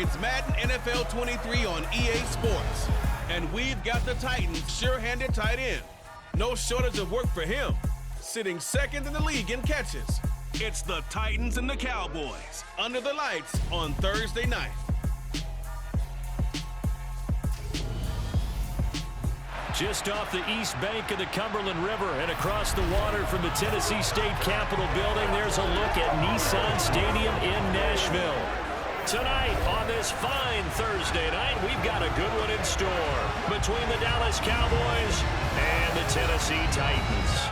It's Madden NFL 23 on EA Sports. And we've got the Titans' sure-handed tight end. No shortage of work for him, sitting second in the league in catches. It's the Titans and the Cowboys under the lights on Thursday night. Just off the east bank of the Cumberland River and across the water from the Tennessee State Capitol building, there's a look at Nissan Stadium in Nashville. Tonight, on this fine Thursday night, we've got a good one in store between the Dallas Cowboys and the Tennessee Titans.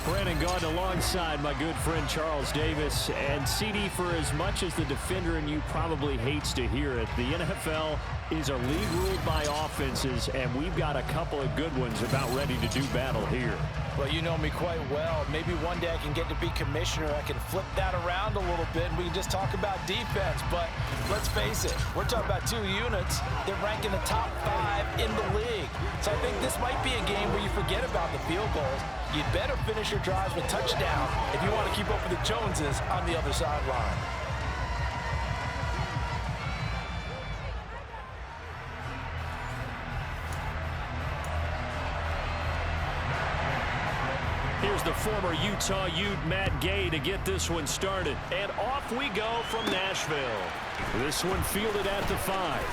Brandon Gaudin alongside my good friend Charles Davis. And CD, for as much as the defender in you probably hates to hear it, the NFL is a league ruled by offenses, and we've got a couple of good ones about ready to do battle here. Well, you know me quite well. Maybe one day I can get to be commissioner. I can flip that around a little bit, and we can just talk about defense. But let's face it, we're talking about two units that rank in the top 5 in the league. So I think this might be a game where you forget about the field goals. You'd better finish your drives with touchdown if you want to keep up with the Joneses on the other sideline. Here's the former Utah Ute Matt Gay to get this one started. And off we go from Nashville. This one fielded at the 5.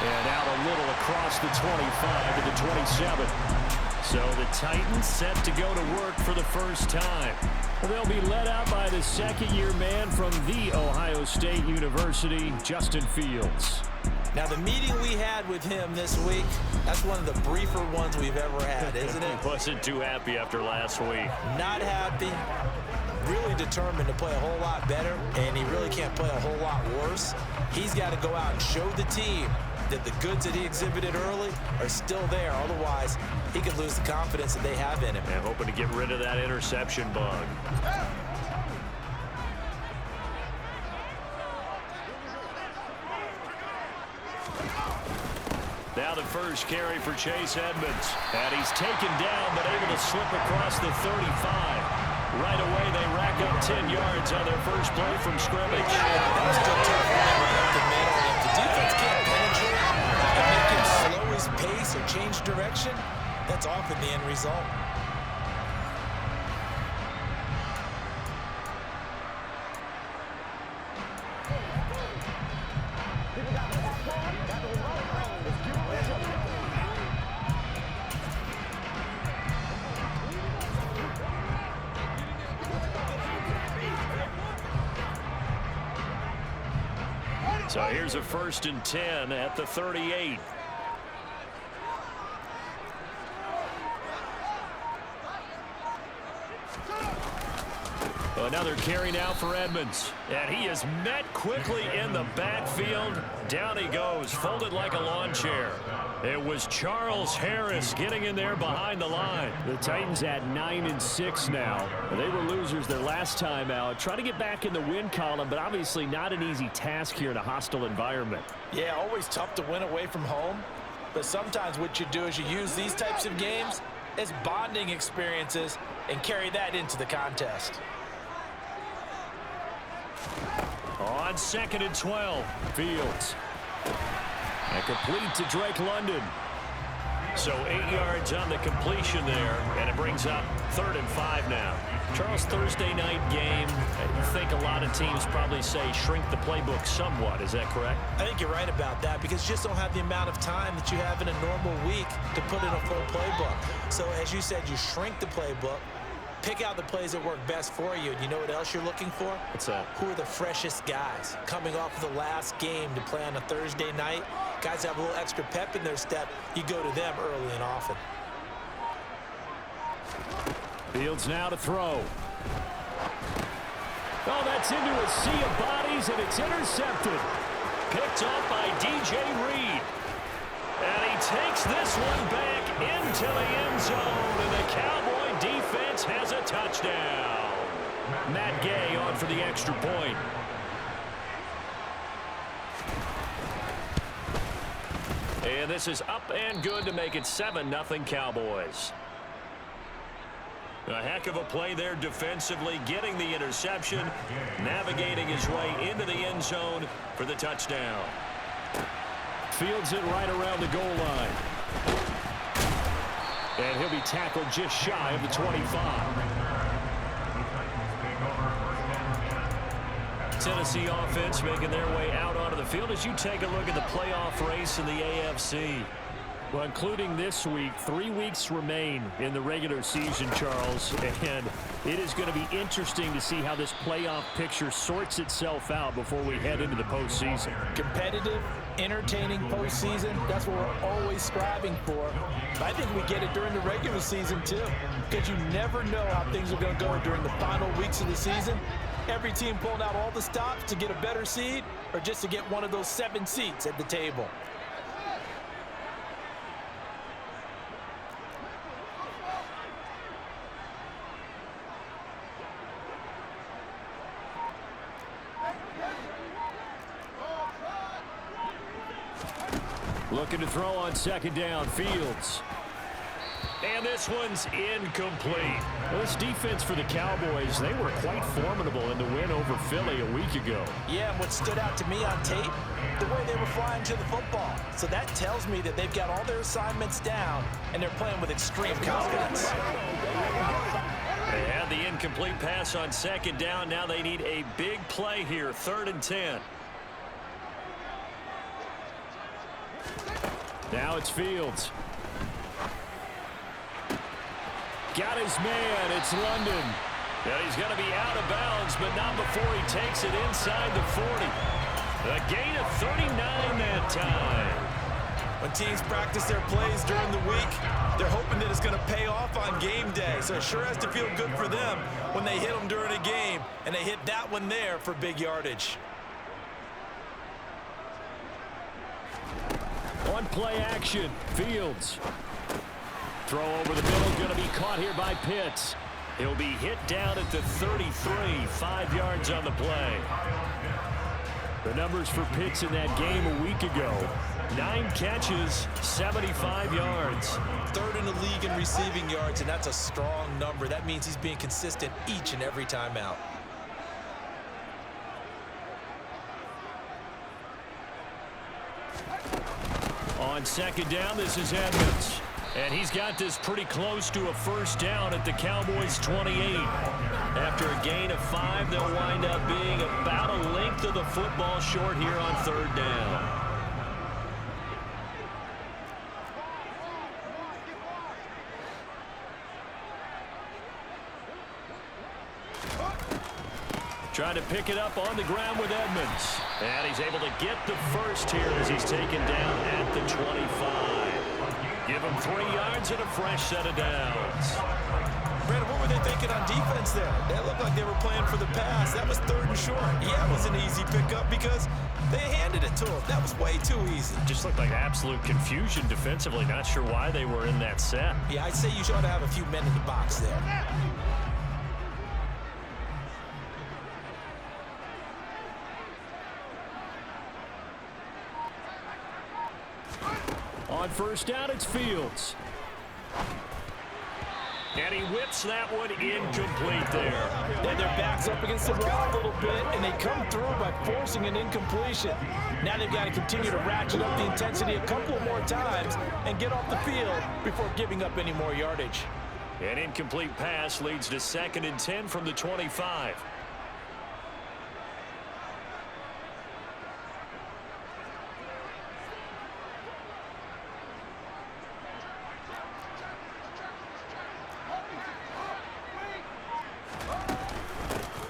And out a little across the 25 to the 27. So the Titans set to go to work for the first time. They'll be led out by the second-year man from The Ohio State University, Justin Fields. Now, the meeting we had with him this week, that's one of the briefer ones we've ever had, isn't it? He wasn't too happy after last week. Not happy. Really determined to play a whole lot better, and he really can't play a whole lot worse. He's got to go out and show the team that the goods that he exhibited early are still there. Otherwise, he could lose the confidence that they have in him. And hoping to get rid of that interception bug. Now the first carry for Chase Edmonds. And he's taken down, but able to slip across the 35. Right away, they rack up 10 yards on their first play from scrimmage. That's still tough up the middle. If the defense can't penetrate and make him slow his pace or change direction, that's often the end result. So here's a 1st and 10 at the 38. Another carry now for Edmonds. And he is met quickly in the backfield. Down he goes, folded like a lawn chair. It was Charles Harris getting in there behind the line. The Titans at 9-6 now. They were losers their last time out. Try to get back in the win column, but obviously not an easy task here in a hostile environment. Yeah, always tough to win away from home. But sometimes what you do is you use these types of games as bonding experiences and carry that into the contest. On 2nd and 12, Fields. And complete to Drake London. So 8 yards on the completion there, and it brings up 3rd and 5 now. Charles, Thursday night game, I think a lot of teams probably say shrink the playbook somewhat. Is that correct? I think you're right about that because you just don't have the amount of time that you have in a normal week to put in a full playbook. So as you said, you shrink the playbook. Pick out the plays that work best for you. And you know what else you're looking for? What's that? Who are the freshest guys coming off of the last game to play on a Thursday night? Guys have a little extra pep in their step. You go to them early and often. Fields now to throw. Oh, that's into a sea of bodies, and it's intercepted. Picked off by DJ Reed. And he takes this one back into the end zone, and the Cowboy defense has a touchdown. Matt Gay on for the extra point. And this is up and good to make it 7-0 Cowboys. A heck of a play there defensively, getting the interception, navigating his way into the end zone for the touchdown. Fields it right around the goal line. And he'll be tackled just shy of the 25. Tennessee offense making their way out onto the field as you take a look at the playoff race in the AFC. Well, including this week, 3 weeks remain in the regular season, Charles, and it is going to be interesting to see how this playoff picture sorts itself out before we head into the postseason. Competitive, entertaining postseason, that's what we're always striving for. But I think we get it during the regular season, too, because you never know how things are going to go during the final weeks of the season. Every team pulling out all the stops to get a better seed or just to get one of those 7 seats at the table. Looking to throw on second down, Fields. And this one's incomplete. Well, this defense for the Cowboys, they were quite formidable in the win over Philly a week ago. Yeah, and what stood out to me on tape, the way they were flying to the football. So that tells me that they've got all their assignments down, and they're playing with extreme confidence. They had the incomplete pass on second down. Now they need a big play here, 3rd and 10. Now it's Fields. Got his man. It's London. And he's going to be out of bounds, but not before he takes it inside the 40. A gain of 39 that time. When teams practice their plays during the week, they're hoping that it's going to pay off on game day. So it sure has to feel good for them when they hit them during a game, and they hit that one there for big yardage. On play action, Fields. Throw over the middle, going to be caught here by Pitts. He'll be hit down at the 33, 5 yards on the play. The numbers for Pitts in that game a week ago. 9 catches, 75 yards. 3rd in the league in receiving yards, and that's a strong number. That means he's being consistent each and every time out. On second down, this is Edmonds. And he's got this pretty close to a first down at the Cowboys' 28. After a gain of 5, they'll wind up being about a length of the football short here on 3rd down. Trying to pick it up on the ground with Edmonds. And he's able to get the first here as he's taken down at the 25. Give him 3 yards and a fresh set of downs. Brandon, what were they thinking on defense there? That looked like they were playing for the pass. That was 3rd and short. Yeah, it was an easy pickup because they handed it to him. That was way too easy. Just looked like absolute confusion defensively. Not sure why they were in that set. Yeah, I'd say you ought to have a few men in the box there. On first down, it's Fields. And he whips that one incomplete there. And their back's up against the wall a little bit, and they come through by forcing an incompletion. Now they've got to continue to ratchet up the intensity a couple of more times and get off the field before giving up any more yardage. An incomplete pass leads to 2nd and 10 from the 25.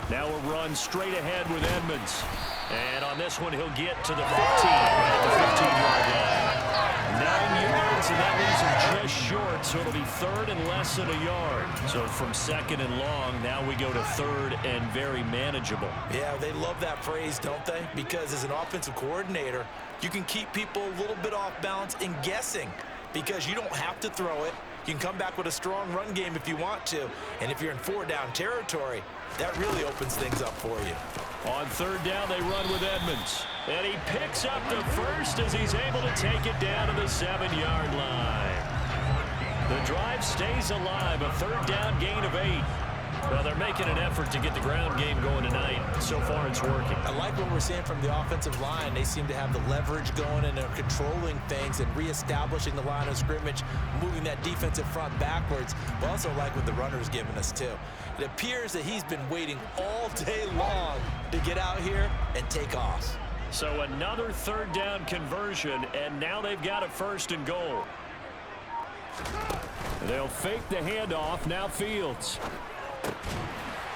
Now a run straight ahead with Edmonds. And on this one, he'll get to the 15, right at the 15-yard line. 9 yards, and that leaves him just short, so it'll be 3rd and less than a yard. So from 2nd and long, now we go to 3rd and very manageable. Yeah, they love that phrase, don't they? Because as an offensive coordinator, you can keep people a little bit off balance and guessing because you don't have to throw it. You can come back with a strong run game if you want to. And if you're in 4-down territory, that really opens things up for you. On 3rd down, they run with Edmonds. And he picks up the first as he's able to take it down to the 7-yard line. The drive stays alive, a third down gain of 8. Well, they're making an effort to get the ground game going tonight. So far, it's working. I like what we're seeing from the offensive line. They seem to have the leverage going, and they're controlling things and reestablishing the line of scrimmage, moving that defensive front backwards. But also like what the runner's giving us, too. It appears that he's been waiting all day long to get out here and take off. So another third down conversion, and now they've got a 1st and goal. They'll fake the handoff. Now Fields.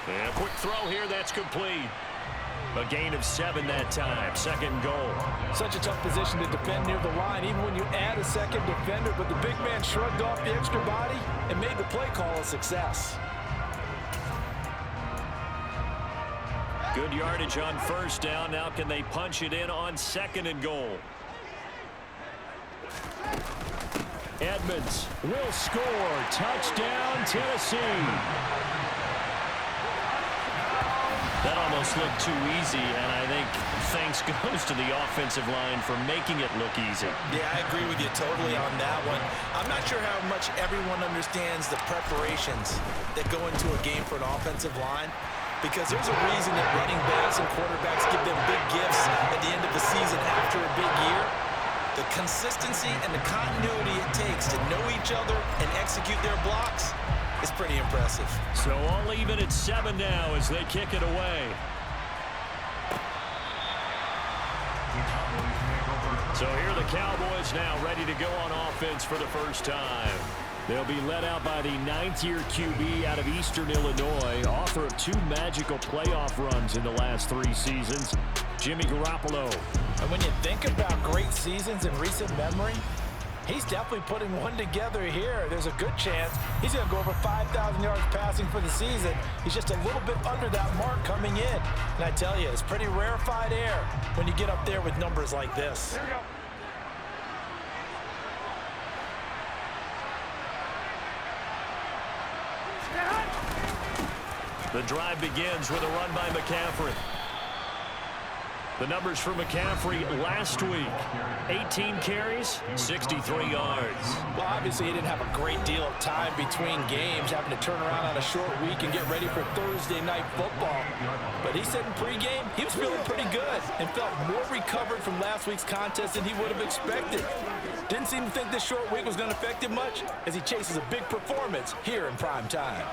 And a quick throw here, that's complete. A gain of 7 that time, 2nd goal. Such a tough position to defend near the line, even when you add a second defender, but the big man shrugged off the extra body and made the play call a success. Good yardage on 1st down. Now can they punch it in on 2nd and goal? Edmonds will score. Touchdown, Tennessee. That almost looked too easy, and I think thanks goes to the offensive line for making it look easy. Yeah, I agree with you totally on that one. I'm not sure how much everyone understands the preparations that go into a game for an offensive line, because there's a reason that running backs and quarterbacks give them big gifts at the end of the season after a big year. The consistency and the continuity it takes to know each other and execute their blocks is pretty impressive. So all even at 7 now as they kick it away. So here are the Cowboys now ready to go on offense for the first time. They'll be led out by the 9th-year QB out of Eastern Illinois, author of 2 magical playoff runs in the last 3 seasons, Jimmy Garoppolo. And when you think about great seasons in recent memory, he's definitely putting one together here. There's a good chance he's going to go over 5,000 yards passing for the season. He's just a little bit under that mark coming in. And I tell you, it's pretty rarefied air when you get up there with numbers like this. Here we go. The drive begins with a run by McCaffrey. The numbers for McCaffrey last week: 18 carries, 63 yards. Well, obviously he didn't have a great deal of time between games, having to turn around on a short week and get ready for Thursday night football. But he said in pregame he was feeling pretty good and felt more recovered from last week's contest than he would have expected. Didn't seem to think this short week was going to affect him much as he chases a big performance here in prime time.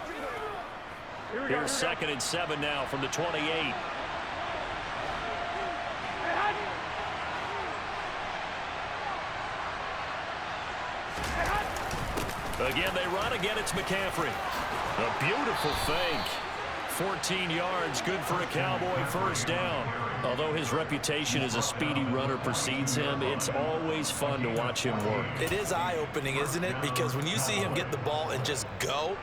Here's 2nd and 7 now from the 28. Again, they run. Again, it's McCaffrey. A beautiful fake. 14 yards, good for a Cowboy 1st down. Although his reputation as a speedy runner precedes him, it's always fun to watch him work. It is eye-opening, isn't it? Because when you see him get the ball and just go,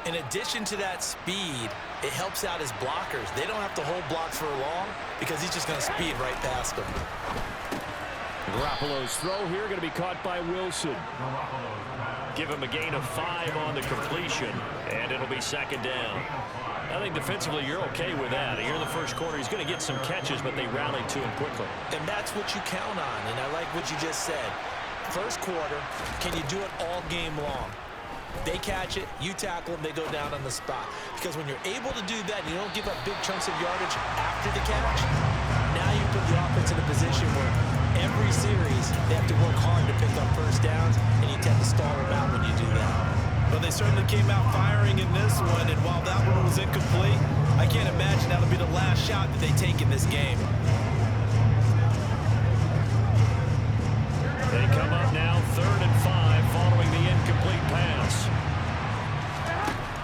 in addition to that speed, it helps out his blockers. They don't have to hold blocks for long because he's just going to speed right past them. Garoppolo's throw here going to be caught by Wilson. Give him a gain of 5 on the completion, and it'll be 2nd down. I think defensively you're okay with that. Here in the first quarter, he's going to get some catches, but they rally to him quickly. And that's what you count on, and I like what you just said. First quarter, can you do it all game long? They catch it, you tackle them, they go down on the spot. Because when you're able to do that, and you don't give up big chunks of yardage after the catch, now you put the offense in a position where every series they have to work hard to pick up 1st downs, and you tend to stall them out when you do that. But they certainly came out firing in this one, and while that one was incomplete, I can't imagine that'll be the last shot that they take in this game. They come up now 3rd and 5 following the incomplete pass.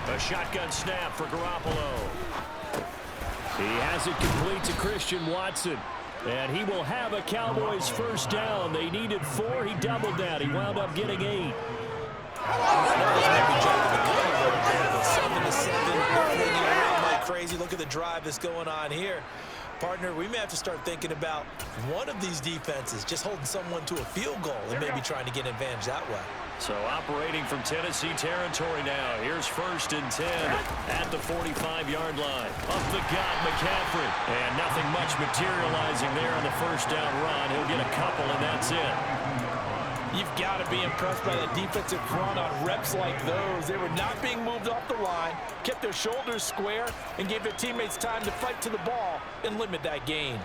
A shotgun snap for Garoppolo. He has it complete to Christian Watson. And he will have a Cowboys 1st down. They needed 4. He doubled that. He wound up getting 8. 7-7, like crazy. Look at the drive that's going on here. Partner, we may have to start thinking about one of these defenses just holding someone to a field goal and maybe trying to get an advantage that way. So operating from Tennessee territory now. Here's 1st and 10 at the 45-yard line. Up the gut, McCaffrey. And nothing much materializing there on the 1st down run. He'll get a couple, and that's it. You've got to be impressed by that defensive front on reps like those. They were not being moved off the line, kept their shoulders square, and gave their teammates time to fight to the ball and limit that gain.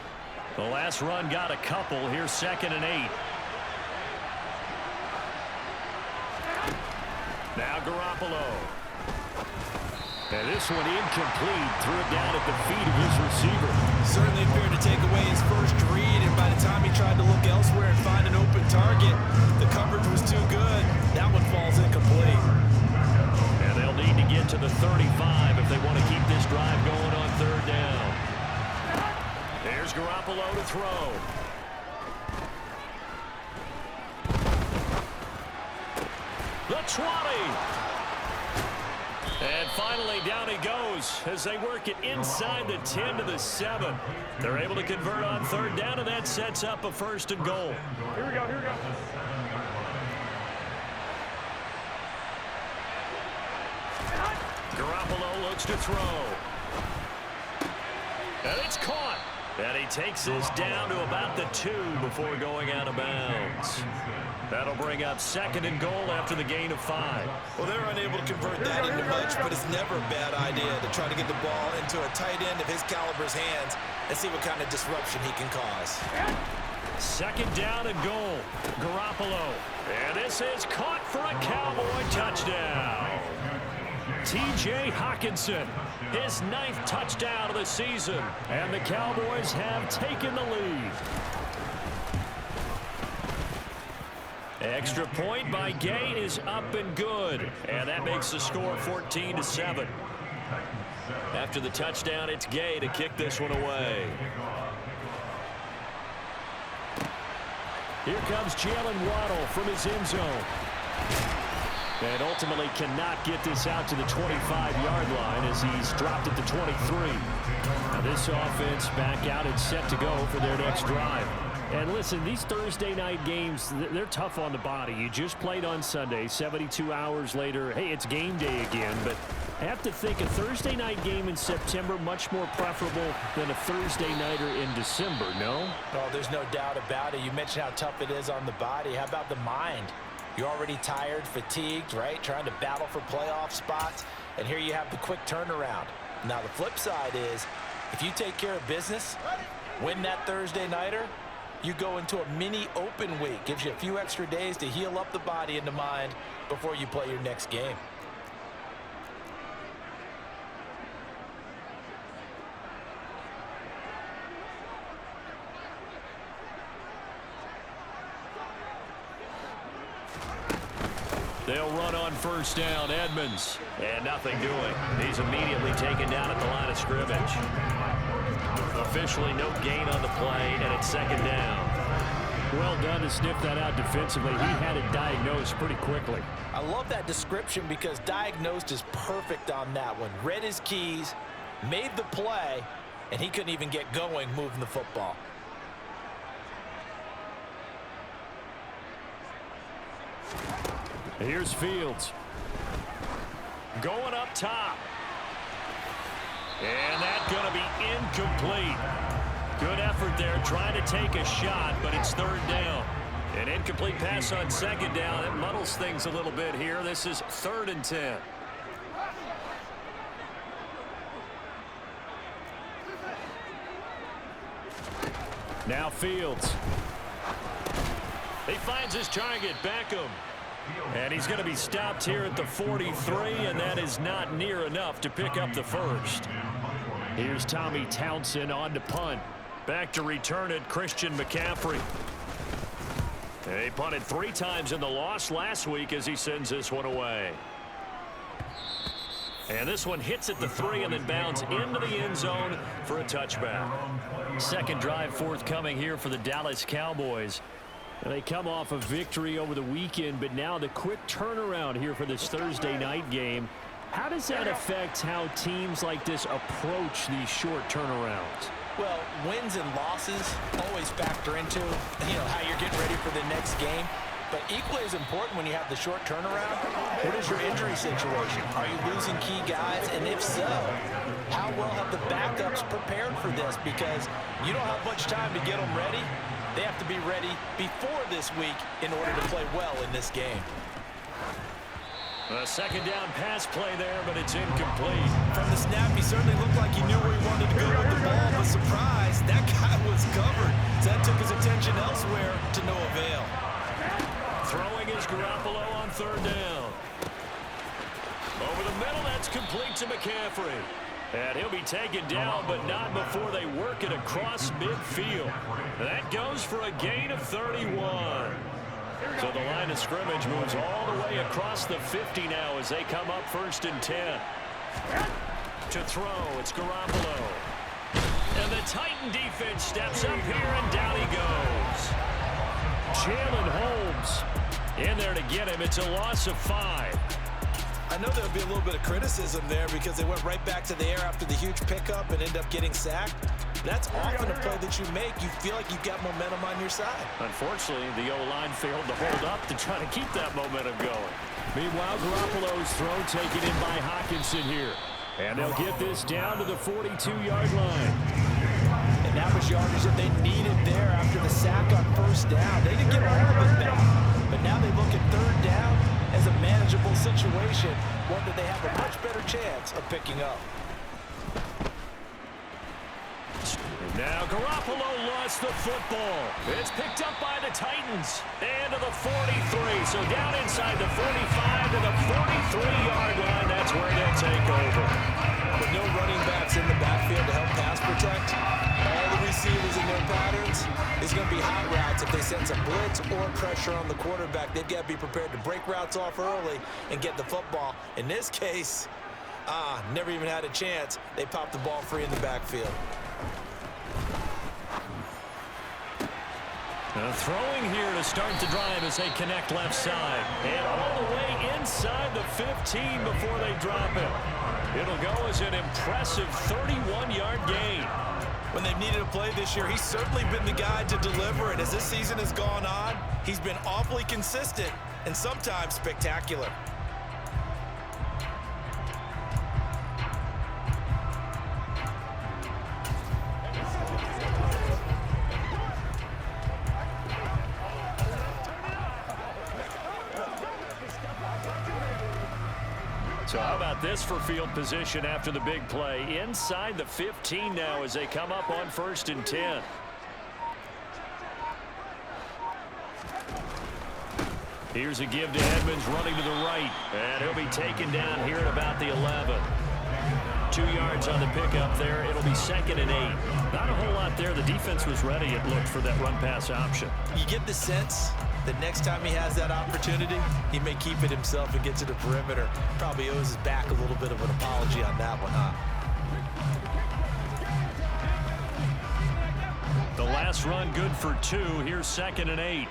The last run got a couple. Here's 2nd and 8. Now Garoppolo. And this one incomplete. Threw it down at the feet of his receiver. Certainly appeared to take away his first read, and by the time he tried to look elsewhere and find an open target, the coverage was too good. That one falls incomplete. And they'll need to get to the 35 if they want to keep this drive going on 3rd down. There's Garoppolo to throw. The 20. And finally, down he goes as they work it inside the 10 to the 7. They're able to convert on 3rd down, and that sets up a 1st and goal. Here we go, here we go. Garoppolo looks to throw. And it's caught. And he takes this down to about the 2 before going out of bounds. That'll bring up 2nd and goal after the gain of 5. Well, they're unable to convert that into much, but it's never a bad idea to try to get the ball into a tight end of his caliber's hands and see what kind of disruption he can cause. 2nd down and goal. Garoppolo. And this is caught for a Cowboy touchdown. T.J. Hockenson, his 9th touchdown of the season. And the Cowboys have taken the lead. Extra point by Gay is up and good. And that makes the score 14-7. After the touchdown, it's Gay to kick this one away. Here comes Jalen Waddle from his end zone. And ultimately cannot get this out to the 25-yard line as he's dropped at the 23. Now this offense back out and set to go for their next drive. And listen, these Thursday night games, they're tough on the body. You just played on Sunday, 72 hours later. Hey, it's game day again, but I have to think a Thursday night game in September much more preferable than a Thursday nighter in December, no? Oh, there's no doubt about it. You mentioned how tough it is on the body. How about the mind? You're already tired, fatigued, right? Trying to battle for playoff spots. And here you have the quick turnaround. Now, the flip side is, if you take care of business, win that Thursday nighter, you go into a mini open week. Gives you a few extra days to heal up the body and the mind before you play your next game. They'll run on first down. Edmonds. And nothing doing. He's immediately taken down at the line of scrimmage. Officially no gain on the play, and it's 2nd down. Well done to sniff that out defensively. He had it diagnosed pretty quickly. I love that description because diagnosed is perfect on that one. Read his keys, made the play, and he couldn't even get going moving the football. Here's Fields. Going up top. And that's going to be incomplete. Good effort there trying to take a shot, but it's 3rd down. An incomplete pass on 2nd down. It muddles things a little bit here. This is 3rd and 10. Now Fields. He finds his target, Beckham. And he's going to be stopped here at the 43, and that is not near enough to pick up the first. Here's Tommy Townsend on to punt. Back to return it, Christian McCaffrey. He punted 3 times in the loss last week as he sends this one away. And this one hits at the 3 and then bounds into the end zone for a touchback. Second drive forthcoming here for the Dallas Cowboys. And they come off a victory over the weekend, but now the quick turnaround here for this Thursday night game. How does that affect how teams like this approach these short turnarounds? Well, wins and losses always factor into, how you're getting ready for the next game. But equally as important when you have the short turnaround, what is your injury situation? Are you losing key guys? And if so, how well have the backups prepared for this? Because you don't have much time to get them ready. They have to be ready before this week in order to play well in this game. A second down pass play there, but it's incomplete. From the snap, he certainly looked like he knew where he wanted to go with the ball, but surprise, that guy was covered. So that took his attention elsewhere to no avail. Throwing is Garoppolo on third down. Over the middle, that's complete to McCaffrey. And he'll be taken down, but not before they work it across midfield. That goes for a gain of 31. So the line of scrimmage moves all the way across the 50 now as they come up 1st and 10. To throw, it's Garoppolo. And the Titan defense steps up here, and down he goes. Jalen Holmes in there to get him. It's a loss of 5. I know there'll be a little bit of criticism there because they went right back to the air after the huge pickup and end up getting sacked. That's often a play that you make. You feel like you've got momentum on your side. Unfortunately, the O-line failed to hold up to try to keep that momentum going. Meanwhile, Garoppolo's throw taken in by Hockenson here. And they'll get this down to the 42-yard line. And that was yardage that they needed there after the sack on 1st down. They didn't get all of it back, but now they look at 3rd down as a manageable situation, one that they have a much better chance of picking up. Now Garoppolo lost the football. It's picked up by the Titans. And to the 43. So down inside the 45 to the 43-yard line. That's where they'll take over. With no running backs in the backfield to help pass protect, all the receivers in their patterns is going to be hot routes. If they sense a blitz or pressure on the quarterback, they've got to be prepared to break routes off early and get the football. In this case, never even had a chance. They popped the ball free in the backfield. Throwing here to start the drive as they connect left side. And all the way inside the 15 before they drop it. It'll go as an impressive 31-yard gain. When they've needed a play this year, he's certainly been the guy to deliver it. As this season has gone on, he's been awfully consistent and sometimes spectacular. So how about this for field position after the big play? Inside the 15 now as they come up on 1st and 10. Here's a give to Edmonds running to the right. And he'll be taken down here at about the 11. 2 yards on the pickup there. It'll be 2nd and 8. Not a whole lot there. The defense was ready, it looked, for that run-pass option. You get the sense that next time he has that opportunity, he may keep it himself and get to the perimeter. Probably owes his back a little bit of an apology on that one, huh? The last run good for 2. Here's 2nd and 8.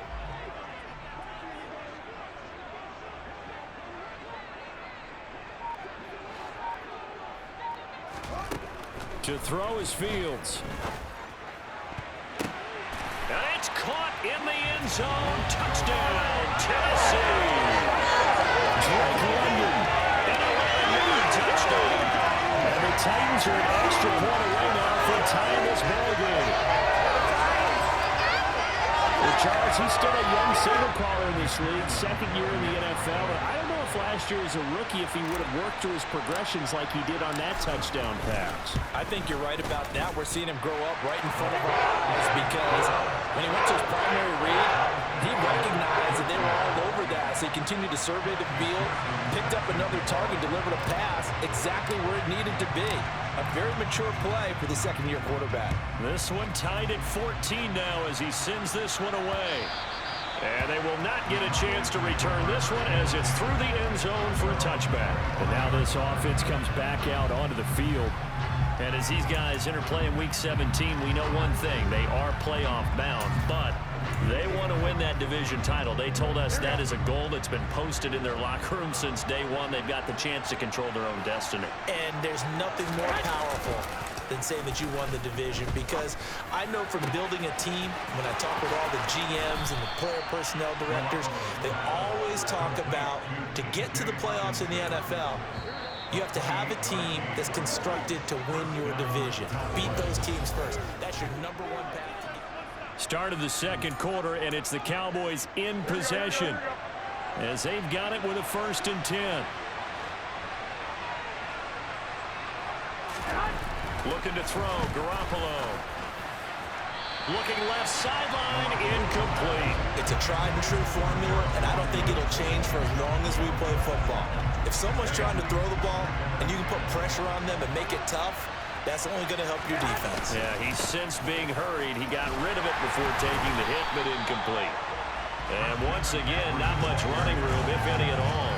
To throw is Fields. It's caught in the end zone. Touchdown, Tennessee. Drake London. And a 11-yard touchdown. And the Titans are an extra point away now from tying this ball game. Well, Charles, he's still a young signal caller in this league, 2nd year in the NFL. But I don't know if last year as a rookie if he would have worked through his progressions like he did on that touchdown pass. I think you're right about that. We're seeing him grow up right in front of our eyes because when he went to his primary read, he recognized that they were all over that. So he continued to survey the field, picked up another target, delivered a pass exactly where it needed to be. A very mature play for the 2nd-year quarterback. This one tied at 14 now as he sends this one away. And they will not get a chance to return this one as it's through the end zone for a touchback. And now this offense comes back out onto the field. And as these guys interplay in Week 17, we know one thing. They are playoff bound, but they want to win that division title. They told us that is a goal that's been posted in their locker room since day one. They've got the chance to control their own destiny. And there's nothing more powerful than saying that you won the division, because I know from building a team, when I talk with all the GMs and the player personnel directors, they always talk about to get to the playoffs in the NFL, you have to have a team that's constructed to win your division. Beat those teams first. That's your #1 path to get. Start of the second quarter, and it's the Cowboys in possession as they've got it with a 1st and 10. Looking to throw, Garoppolo. Looking left sideline, incomplete. It's a tried-and-true formula, and I don't think it'll change for as long as we play football. If someone's trying to throw the ball and you can put pressure on them and make it tough, that's only going to help your defense. Yeah, he's since being hurried. He got rid of it before taking the hit, but incomplete. And once again, not much running room, if any at all.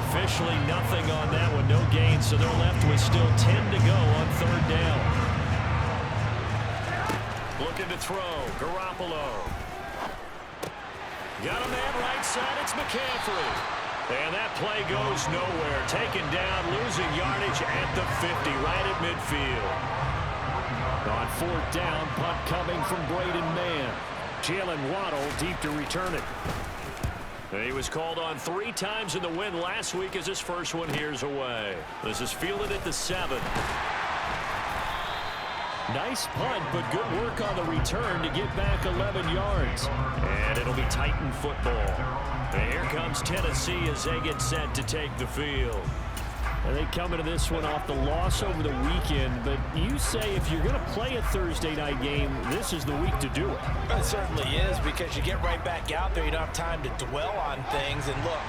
Officially nothing on that one, no gain, so they're left with still 10 to go on 3rd down. Looking to throw, Garoppolo. Got a man right side, it's McCaffrey. And that play goes nowhere. Taken down, losing yardage at the 50, right at midfield. On 4th down, punt coming from Braden Mann. Jalen Waddle deep to return it. He was called on 3 times in the win last week as his first one here's away. This is fielded at the 7. Nice punt, but good work on the return to get back 11 yards. And it'll be Titan football. And here comes Tennessee as they get set to take the field. And they come into this one off the loss over the weekend. But you say if you're going to play a Thursday night game, this is the week to do it. It certainly is, because you get right back out there. You don't have time to dwell on things. And look,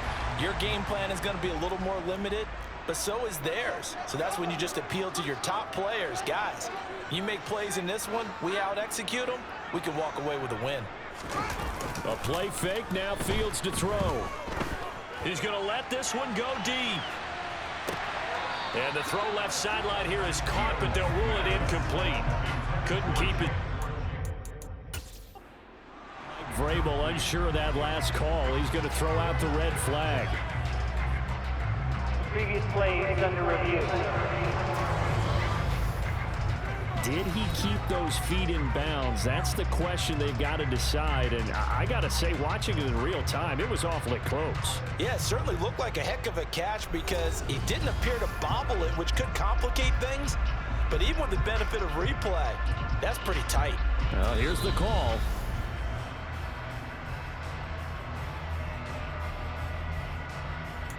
your game plan is going to be a little more limited, but so is theirs. So that's when you just appeal to your top players. Guys, you make plays in this one, we out-execute them, we can walk away with a win. A play fake, now Fields to throw. He's going to let this one go deep. And the throw left sideline here is caught, but they'll rule it incomplete. Couldn't keep it. Vrabel unsure of that last call. He's going to throw out the red flag. Previous play is under review. Did he keep those feet in bounds? That's the question they've got to decide. And I got to say, watching it in real time, it was awfully close. Yeah, it certainly looked like a heck of a catch because he didn't appear to bobble it, which could complicate things. But even with the benefit of replay, that's pretty tight. Well, here's the call.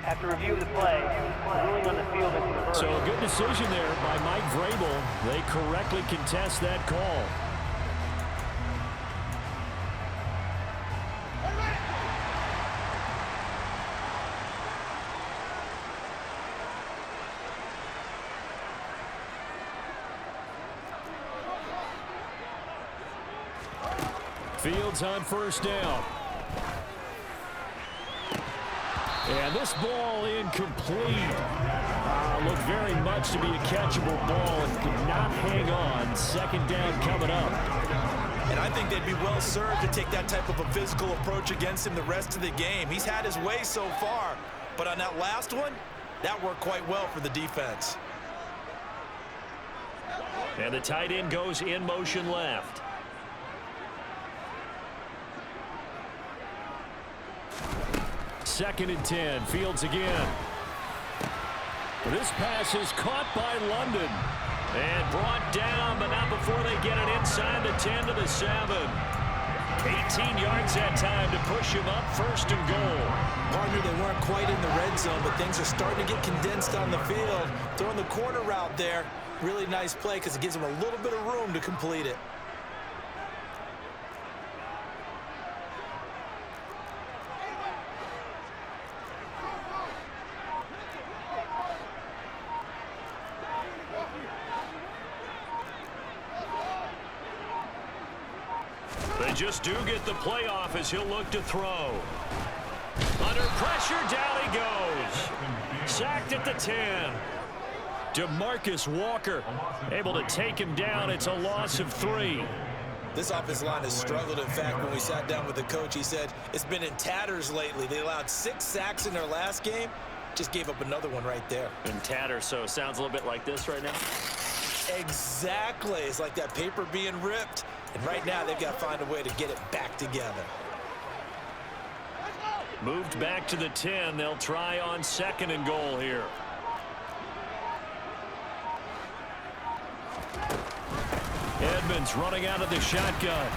After review of the play, ruling on the field is confirmed. So a good decision there by Mike Vrabel. They correctly contest that call. Fields on 1st down. And this ball incomplete. Looked very much to be a catchable ball and could not hang on. 2nd down coming up. And I think they'd be well served to take that type of a physical approach against him the rest of the game. He's had his way so far, but on that last one, that worked quite well for the defense. And the tight end goes in motion left. Second and 10. Fields again. This pass is caught by London. And brought down, but not before they get it inside the 10 to the 7. 18 yards that time to push him up, 1st and goal. Partner, they weren't quite in the red zone, but things are starting to get condensed on the field. Throwing the corner route there, really nice play because it gives them a little bit of room to complete it. They just do get the playoff as he'll look to throw. Under pressure, down he goes. Sacked at the 10. DeMarcus Walker able to take him down. It's a loss of 3. This offensive line has struggled. In fact, when we sat down with the coach, he said it's been in tatters lately. They allowed 6 sacks in their last game. Just gave up another one right there. In tatters, so it sounds a little bit like this right now. Exactly. It's like that paper being ripped. And right now, they've got to find a way to get it back together. Moved back to the 10. They'll try on 2nd and goal here. Edmonds running out of the shotgun.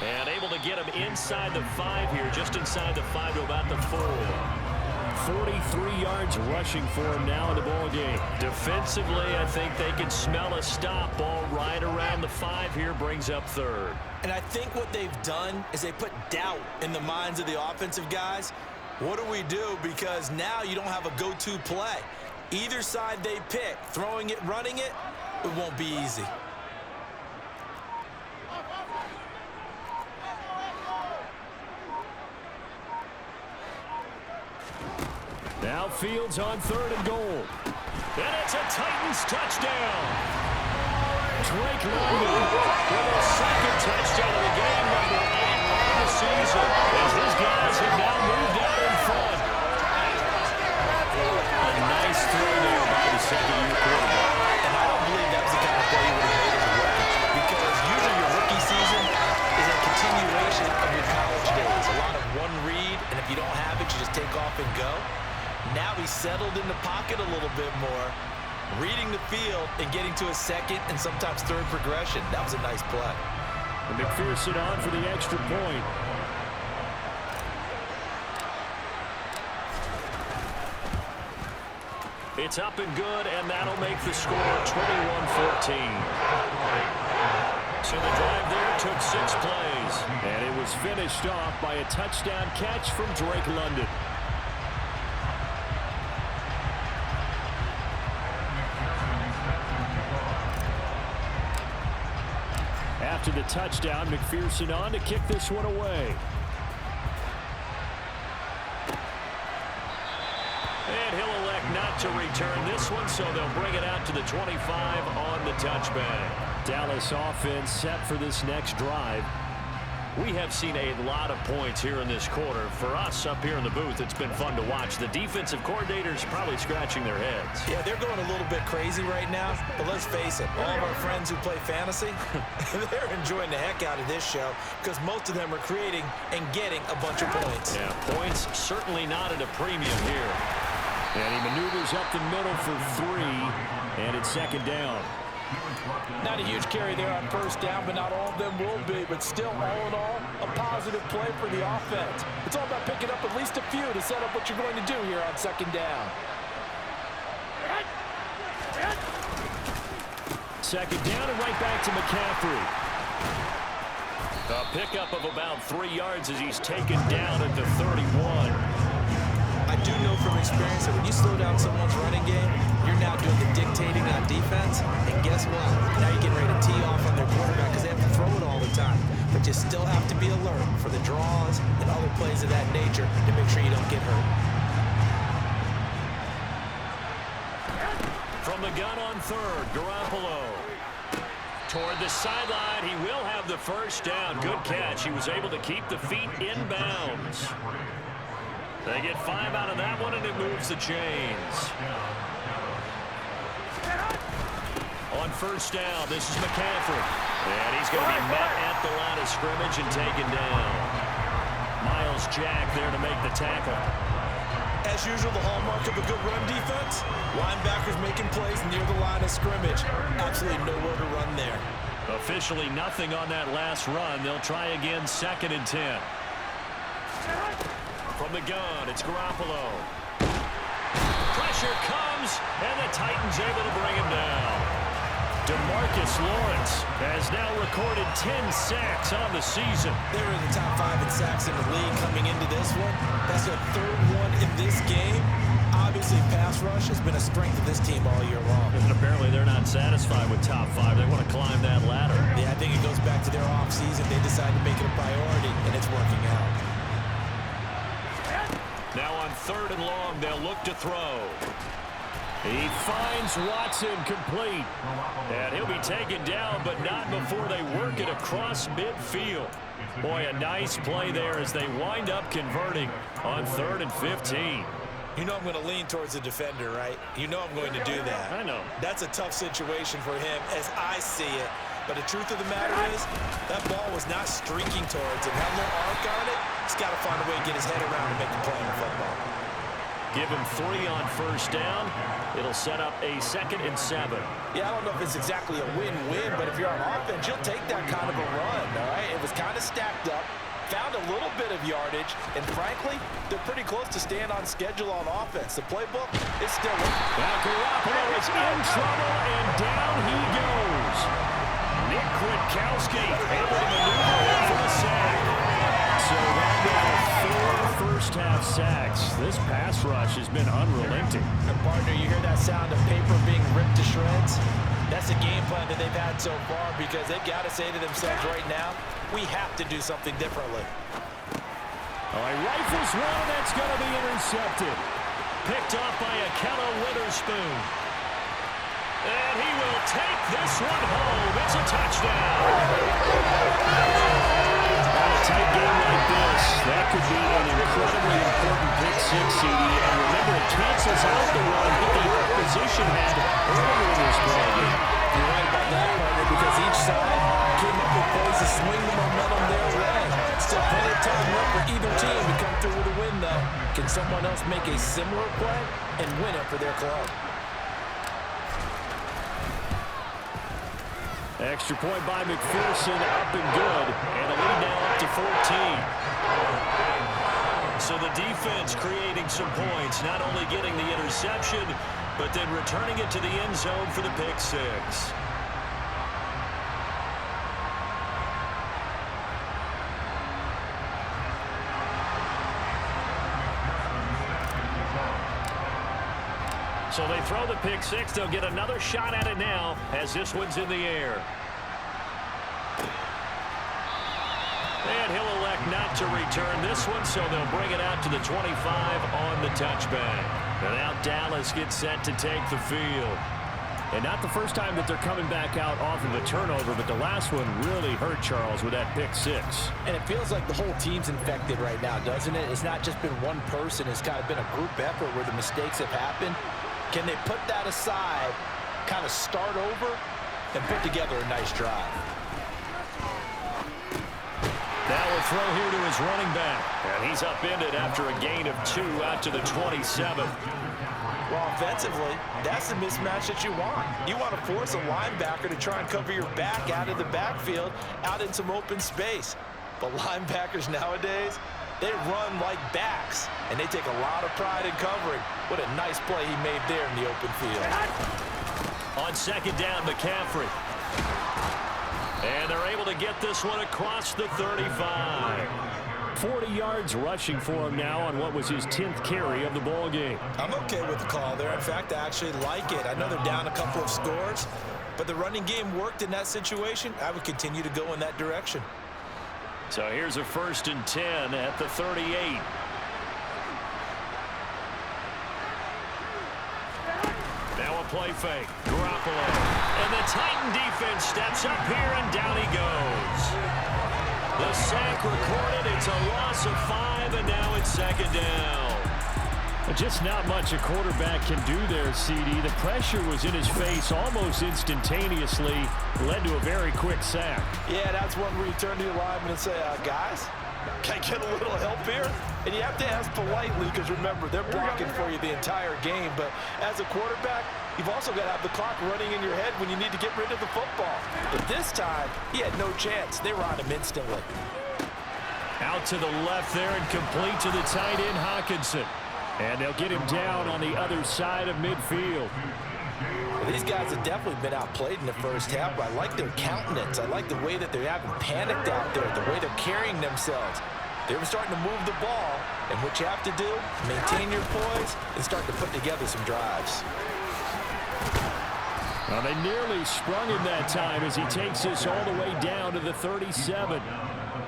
And able to get him inside the 5 here, just inside the 5 to about the 4. 43 yards rushing for him now in the ball game. Defensively, I think they can smell a stop. Ball right around the 5 here, brings up 3rd. And I think what they've done is they put doubt in the minds of the offensive guys. What do we do? Because now you don't have a go-to play. Either side they pick, throwing it, running it, it won't be easy. Now Fields on 3rd and goal. And it's a Titans touchdown. Drake London with a 2nd touchdown of the game, number 8 on the season, as his guys have now moved out in front. A nice throw there by the 2nd-year quarterback. And I don't believe that was the kind of play you would have made as a rookie, because usually your rookie season is a continuation of your college days. A lot of one read, and if you don't have it, you just take off and go. Now he's settled in the pocket a little bit more, reading the field and getting to a 2nd and sometimes 3rd progression. That was a nice play. And McPherson on for the extra point. It's up and good, and that'll make the score 21-14. So the drive there took 6 plays. And it was finished off by a touchdown catch from Drake London. After the touchdown, McPherson on to kick this one away. And he'll elect not to return this one, so they'll bring it out to the 25 on the touchback. Dallas offense set for this next drive. We have seen a lot of points here in this quarter. For us up here in the booth, it's been fun to watch. The defensive coordinators probably scratching their heads. Yeah, they're going a little bit crazy right now, but let's face it, all of our friends who play fantasy, they're enjoying the heck out of this show because most of them are creating and getting a bunch of points. Yeah, points certainly not at a premium here. And he maneuvers up the middle for 3, and it's 2nd down. Not a huge carry there on 1st down, but not all of them will be. But still, all in all, a positive play for the offense. It's all about picking up at least a few to set up what you're going to do here on 2nd down. 2nd down and right back to McCaffrey. A pickup of about 3 yards as he's taken down at the 31. I do know from experience that when you slow down someone's running game, you're now doing the dictating on defense. And guess what? Now you're getting ready to tee off on their quarterback because they have to throw it all the time. But you still have to be alert for the draws and other plays of that nature to make sure you don't get hurt. From the gun on 3rd, Garoppolo. Toward the sideline, he will have the 1st down. Good catch. He was able to keep the feet in bounds. They get 5 out of that one, and it moves the chains. On 1st down, this is McCaffrey. And he's going to be met at the line of scrimmage and taken down. Miles Jack there to make the tackle. As usual, the hallmark of a good run defense, linebackers making plays near the line of scrimmage. Absolutely nowhere to run there. Officially nothing on that last run. They'll try again 2nd and 10. From the gun, it's Garoppolo. Pressure comes, and the Titans able to bring him down. DeMarcus Lawrence has now recorded 10 sacks on the season. They were in the top 5 in sacks in the league coming into this one. That's their 3rd one in this game. Obviously, pass rush has been a strength of this team all year long. And apparently they're not satisfied with top 5. They want to climb that ladder. Yeah, I think it goes back to their offseason. They decided to make it a priority, and it's working out. Now on 3rd and long, they'll look to throw. He finds Watson complete. And he'll be taken down, but not before they work it across midfield. Boy, a nice play there as they wind up converting on 3rd and 15. You know I'm going to lean towards the defender, right? You know I'm going to do that. I know. That's a tough situation for him as I see it. But the truth of the matter is, that ball was not streaking towards him. Had a little arc on it. He's got to find a way to get his head around and make a play in the football. Give him 3 on first down. It'll set up a 2nd and 7. Yeah, I don't know if it's exactly a win-win, but if you're on offense, you'll take that kind of a run, all right? It was kind of stacked up, found a little bit of yardage, and frankly, they're pretty close to staying on schedule on offense. The playbook is still in. Now Garoppolo is in trouble, and down he goes. Nick Kwiatkowski able to maneuver in for the sack. So that got 4 first-half sacks. This pass rush has been unrelenting. And partner, you hear that sound of paper being ripped to shreds? That's the game plan that they've had so far because they've got to say to themselves right now, we have to do something differently. Oh, he rifles one that's going to be intercepted. Picked off by Akello Witherspoon. And he will take this one home. It's a touchdown. On a tight game like this, that could be an incredibly important pick six, CD. And remember, it cancels out the run that the opposition had earlier in this game. You're right about that, partner, because each side came up with plays to swing the momentum their way. Still plenty of time left for either team to come through with a win, though. Can someone else make a similar play and win it for their club? Extra point by McPherson, up and good, and a lead now up to 14. So the defense creating some points, not only getting the interception, but then returning it to the end zone for the pick six. So they throw the pick six. They'll get another shot at it now as this one's in the air. And he'll elect not to return this one, so they'll bring it out to the 25 on the touchback. And now Dallas gets set to take the field. And not the first time that they're coming back out off of a turnover, but the last one really hurt Charles with that pick six. And it feels like the whole team's infected right now, doesn't it? It's not just been one person. It's kind of been a group effort where the mistakes have happened. Can they put that aside, kind of start over, and put together a nice drive? Now a throw here to his running back. And he's upended after a gain of 2 out to the 27. Well, offensively, that's the mismatch that you want. You want to force a linebacker to try and cover your back out of the backfield, out in some open space. But linebackers nowadays, they run like backs, and they take a lot of pride in covering. What a nice play he made there in the open field. On second down, McCaffrey. And they're able to get this one across the 35. 40 yards rushing for him now on what was his 10th carry of the ball game. I'm okay with the call there. In fact, I actually like it. I know they're down a couple of scores, but the running game worked in that situation. I would continue to go in that direction. So here's a 1st and 10 at the 38. Now a play fake. Garoppolo. And the Titan defense steps up here, and down he goes. The sack recorded. It's a loss of 5, and now it's 2nd down. Just not much a quarterback can do there, CD. The pressure was in his face almost instantaneously. Led to a very quick sack. Yeah, that's one where you turn to your lineman and say, guys, can I get a little help here? And you have to ask politely because, remember, they're blocking for you the entire game. But as a quarterback, you've also got to have the clock running in your head when you need to get rid of the football. But this time, he had no chance. They were on him instantly. Out to the left there and complete to the tight end, Hawkinson. And they'll get him down on the other side of midfield. Well, these guys have definitely been outplayed in the first half, but I like their countenance. I like the way that they haven't panicked out there, the way they're carrying themselves. They're starting to move the ball, and what you have to do, maintain your poise and start to put together some drives. Well, they nearly sprung him that time as he takes this all the way down to the 37.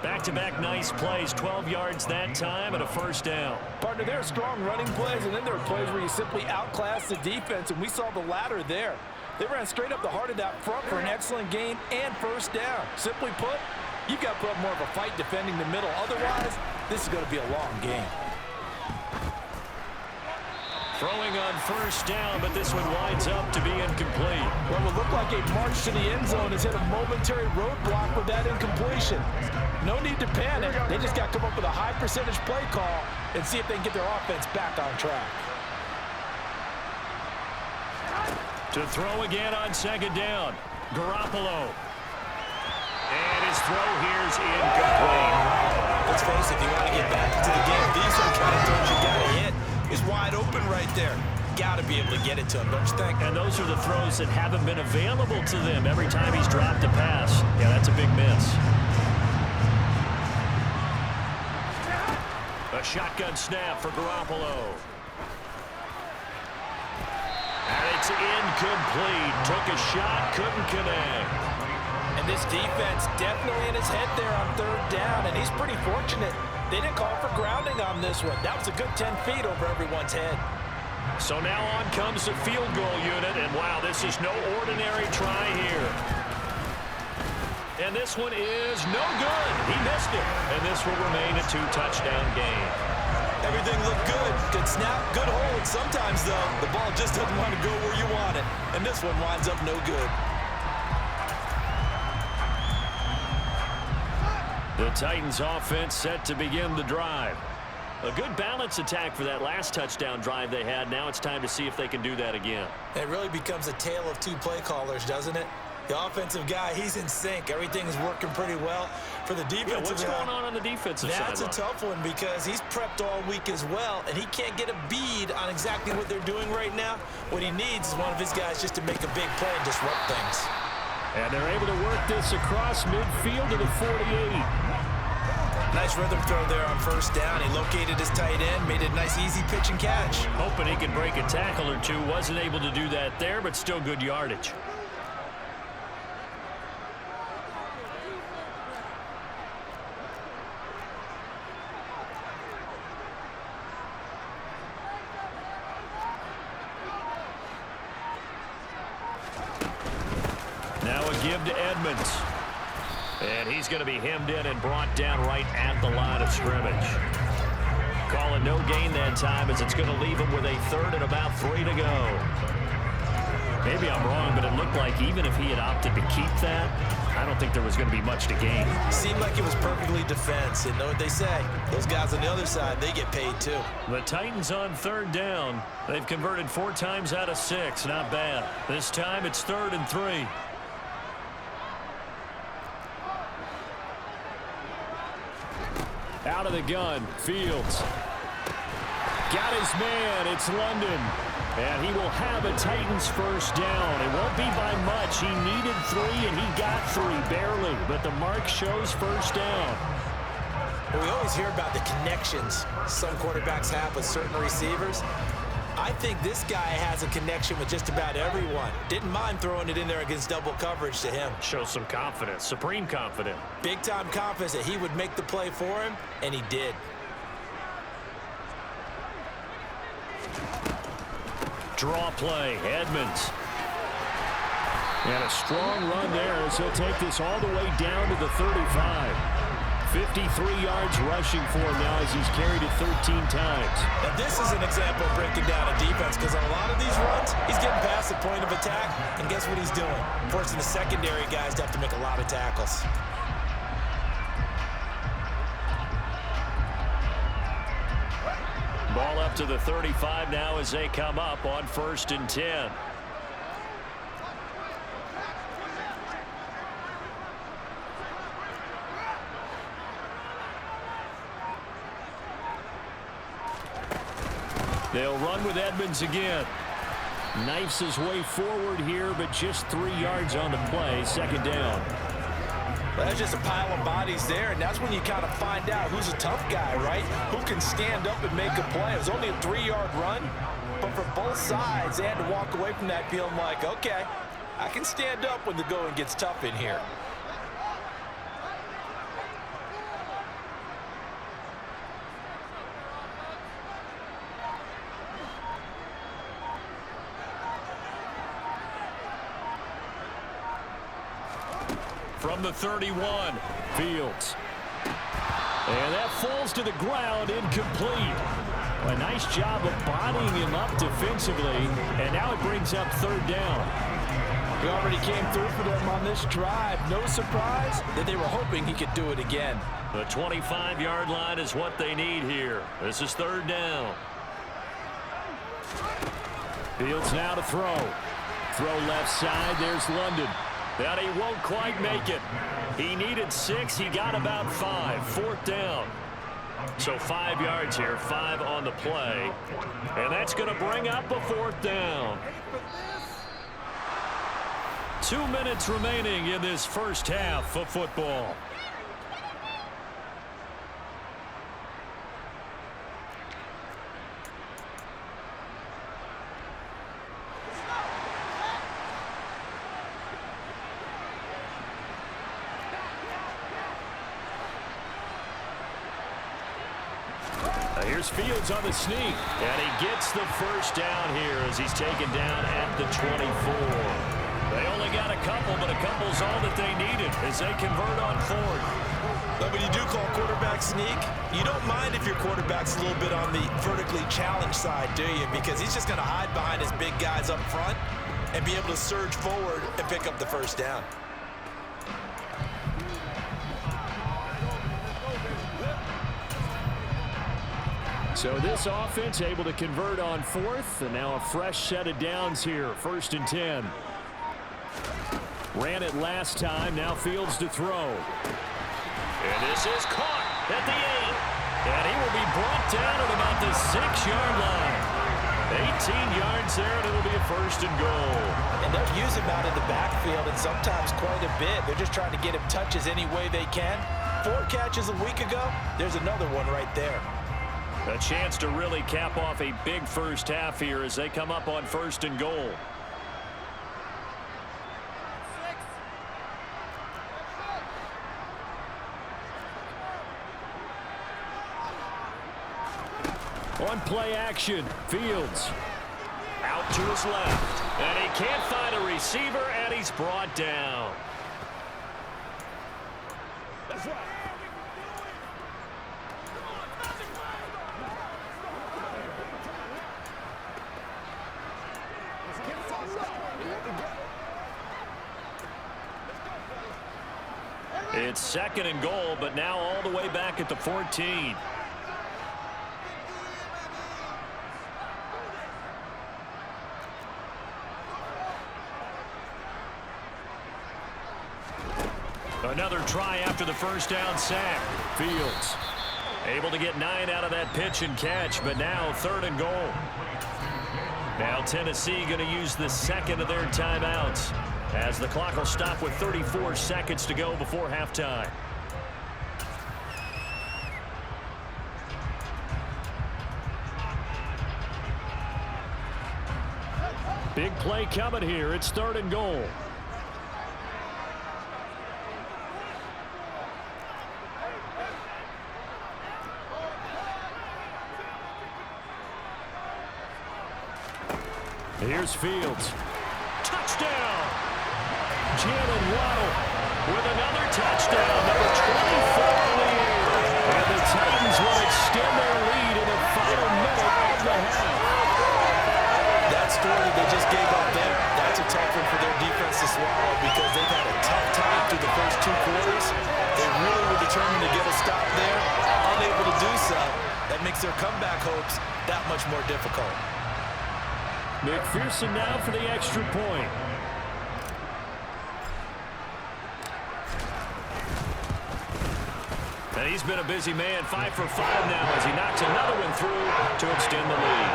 Back-to-back nice plays, 12 yards that time and a 1st down. Partner, there are strong running plays, and then there are plays where you simply outclass the defense, and we saw the latter there. They ran straight up the heart of that front for an excellent gain and 1st down. Simply put, you've got to put up more of a fight defending the middle. Otherwise, this is going to be a long game. Throwing on 1st down, but this one winds up to be incomplete. Well, it looked like a march to the end zone has hit a momentary roadblock with that incompletion. No need to panic. They just got to come up with a high percentage play call and see if they can get their offense back on track. To throw again on second down. Garoppolo. And his throw here's incomplete. Let's face it, if you want to get back into the game, these are the kind of throws you got to hit. He's wide open right there. Got to be able to get it to him, don't you think? And those are the throws that haven't been available to them every time he's dropped a pass. Yeah, that's a big miss. A shotgun snap for Garoppolo. And it's incomplete. Took a shot, couldn't connect. And this defense definitely in his head there on third down, and he's pretty fortunate. They didn't call for grounding on this one. That was a good 10 feet over everyone's head. So now on comes the field goal unit, and wow, this is no ordinary try here. And this one is no good. He missed it. And this will remain a 2-touchdown game. Everything looked good. Good snap, good hold. Sometimes, though, the ball just doesn't want to go where you want it. And this one winds up no good. The Titans offense set to begin the drive. A good balance attack for that last touchdown drive they had. Now it's time to see if they can do that again. It really becomes a tale of two play callers, doesn't it? The offensive guy, he's in sync. Everything is working pretty well. For the defensive what's going on the defensive side? That's a tough one because he's prepped all week as well, and he can't get a bead on exactly what they're doing right now. What he needs is one of his guys just to make a big play and disrupt things. And they're able to work this across midfield to the 48. Nice rhythm throw there on first down. He located his tight end, made it a nice easy pitch and catch. Hoping he could break a tackle or two. Wasn't able to do that there, but still good yardage. Now a give to Edmonds. And he's going to be hemmed in and brought down right at the line of scrimmage. Calling no gain that time as it's going to leave him with a third and about 3 to go. Maybe I'm wrong, but it looked like even if he had opted to keep that, I don't think there was going to be much to gain. Seemed like it was perfectly defense. And know what they say? Those guys on the other side, they get paid too. The Titans on third down. They've converted 4 times out of 6. Not bad. This time it's 3rd and 3. Out of the gun, Fields. Got his man, it's London. And he will have a Titans first down. It won't be by much. He needed 3, and he got 3, barely. But the mark shows first down. Well, we always hear about the connections some quarterbacks have with certain receivers. I think this guy has a connection with just about everyone. Didn't mind throwing it in there against double coverage to him. Shows some confidence, supreme confidence. Big-time confidence that he would make the play for him, and he did. Draw play, Edmonds. And a strong run there as he'll take this all the way down to the 35. 53 yards rushing for him now as he's carried it 13 times. Now this is an example of breaking down a defense because on a lot of these runs, he's getting past the point of attack, and guess what he's doing? Forcing the secondary guys to have to make a lot of tackles. Ball up to the 35 now as they come up on 1st and 10. They'll run with Edmonds again. Knifes his way forward here, but just 3 yards on the play. 2nd down. Well, that's just a pile of bodies there, and that's when you kind of find out who's a tough guy, right? Who can stand up and make a play. It was only a 3-yard run, but for both sides, they had to walk away from that feeling like, okay, I can stand up when the going gets tough in here. From the 31, Fields. And that falls to the ground, incomplete. A nice job of bodying him up defensively, and now it brings up 3rd down. He already came through for them on this drive. No surprise that they were hoping he could do it again. the 25-yard line is what they need here. This is 3rd down. Fields now to throw. throw left side. There's London. But he won't quite make it. He needed 6. He got about 5. 4th down. So 5 yards here, 5 on the play. And that's going to bring up a 4th down. 2 minutes remaining in this first half of football. Here's Fields on the sneak, and he gets the first down here as he's taken down at the 24. They only got a couple, but a couple's all that they needed as they convert on 4th. But when you do call quarterback sneak, you don't mind if your quarterback's a little bit on the vertically challenged side, do you? Because he's just going to hide behind his big guys up front and be able to surge forward and pick up the first down. So this offense able to convert on 4th, and now a fresh set of downs here. 1st and 10. Ran it last time. Now Fields to throw. And this is caught at the 8. And he will be brought down at about the 6-yard line. 18 yards there, and it'll be a 1st and goal. And they'll use him out in the backfield, and sometimes quite a bit. They're just trying to get him touches any way they can. 4 catches a week ago. There's another one right there. A chance to really cap off a big first half here as they come up on 1st and goal. On play action, Fields out to his left, and he can't find a receiver, and he's brought down. That's right. It's 2nd and goal, but now all the way back at the 14. Another try after the first down sack. Fields able to get 9 out of that pitch and catch, but now 3rd and goal. Now Tennessee going to use the 2nd of their timeouts, as the clock will stop with 34 seconds to go before halftime. Big play coming here. It's 3rd and goal. Here's Fields. Touchdown! Jalen Waddle with another touchdown, number 24 in the year. And the Titans will extend their lead in the final minute of the half. That story they just gave up there, that's a tough one for their defense to swallow because they've had a tough time through the first 2 quarters. They really were determined to get a stop there, unable to do so. That makes their comeback hopes that much more difficult. McPherson now for the extra point. And he's been a busy man, 5 for 5 now as he knocks another one through to extend the lead.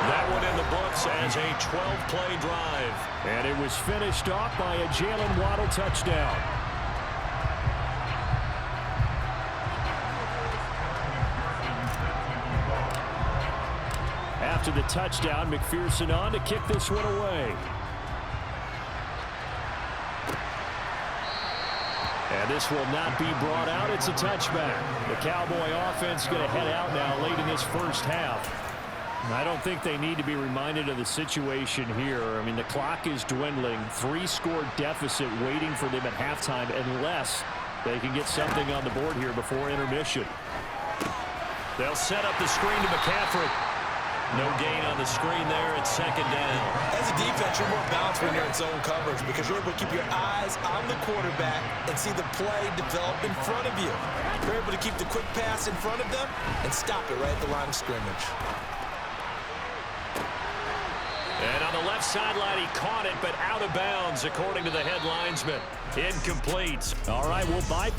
That one in the books as a 12-play drive. And it was finished off by a Jalen Waddle touchdown. After the touchdown, McPherson on to kick this one away. And this will not be brought out. It's a touchback. The Cowboy offense going to head out now late in this first half. I don't think they need to be reminded of the situation here. I mean, the clock is dwindling. 3-score deficit waiting for them at halftime unless they can get something on the board here before intermission. They'll set up the screen to McCaffrey. No gain on the screen there. It's 2nd down. As a defense, you're more balanced when you're in zone coverage because you're able to keep your eyes on the quarterback and see the play develop in front of you. You're able to keep the quick pass in front of them and stop it right at the line of scrimmage. And on the left sideline, he caught it, but out of bounds, according to the head linesman. Incomplete. All right, we'll bypass